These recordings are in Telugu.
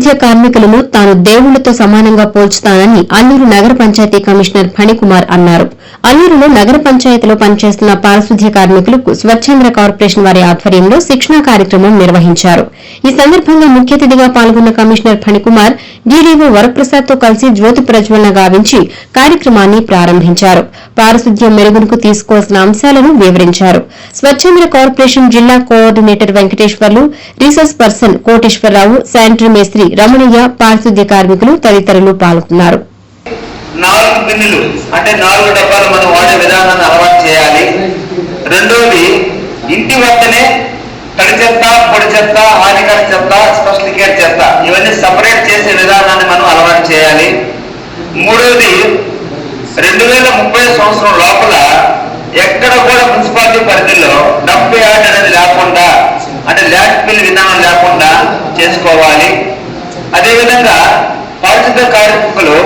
పారిశుధ్య కార్మికులను తాను దేవుళ్లతో సమానంగా పోల్చుతానని అల్లూరు నగర పంచాయతీ కమిషనర్ ఫణికుమార్ అన్నారు. అల్లూరులో నగర పంచాయతీలో పనిచేస్తున్న పారిశుధ్య కార్మికులకు స్వచ్ఛంద్ర కార్పొరేషన్ వారి ఆధ్వర్యంలో శిక్షణా కార్యక్రమం నిర్వహించారు. ఈ సందర్భంగా ముఖ్య అతిథిగా పాల్గొన్న కమిషనర్ ఫణికుమార్ డీడీఓ వరప్రసాద్ తో కలిసి జ్యోతి ప్రజ్వలన గావించి కార్యక్రమాన్ని ప్రారంభించారు. పారిశుధ్యం మెరుగునకు తీసుకోవాల్సిన అంశాలను వివరించారు. స్వచ్ఛంద్ర కార్పొరేషన్ జిల్లా coordinator Venkateswarlu, resource person Koteswararao, sanitary మేస్త్రి రమణయ్య, పారిశుధ్య కార్మికులు తదితరులు పాల్గొన్నారు. 4 బిన్నులు అంటే 4 డబ్బాలు మనం వాడే విధానాన్ని అలవాటు చేయాలి. రెండోది ఇంటి వద్దనే తడి చెత్త, పొడి చెత్త, హానికర చెత్త, స్పెషల్ కేర్ చెత్త ఇవన్నీ సపరేట్ చేసే విధానాన్ని మనం అలవాటు చేయాలి. మూడోది 2030 సంవత్సరం లోపల ఎక్కడ కూడా మున్సిపాలిటీ పరిధిలో డంప్ యార్డ్ అనేది లేకుండా అంటే ల్యాండ్ ఫిల్ విధానం లేకుండా చేసుకోవాలి. అదేవిధంగా పారిశుద్ధ్య కార్మికులు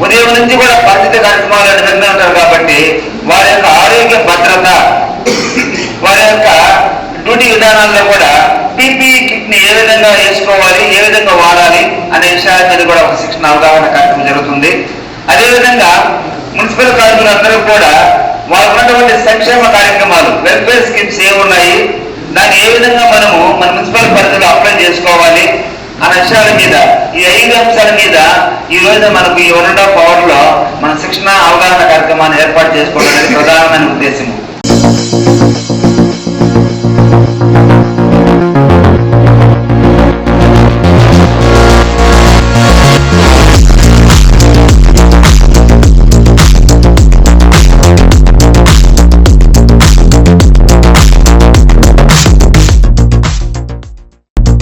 ఉదయం నుంచి కూడా పారిశుద్ధ్య కార్యక్రమాలు నిర్వహించారు కాబట్టి వారి యొక్క ఆరోగ్య భద్రత, వారి యొక్క డ్యూటీ విధానాల్లో కూడా పీపీఈ కిట్ ని ఏ విధంగా వేసుకోవాలి, ఏ విధంగా వాడాలి అనే విషయాల మీద కూడా ఒక శిక్షణ అవగాహన కార్యక్రమం జరుగుతుంది. అదేవిధంగా మున్సిపల్ కార్మికులందరూ కూడా వాళ్ళకు ఉన్నటువంటి సంక్షేమ కార్యక్రమాలు, వెల్ఫేర్ స్కీమ్స్ ఏమున్నాయి, దాన్ని ఏ విధంగా మనము మన మున్సిపల్ పరిధిలో అప్లై చేసుకోవాలి అనే విషయాల మీద, ఈ 5 అంశాల మీద ఈ రోజు మనకు ఈ 1.5 hour లో మన శిక్షణ అవగాహన కార్యక్రమాన్ని ఏర్పాటు చేసుకోవడం అనేది ప్రధానమైన ఉద్దేశం.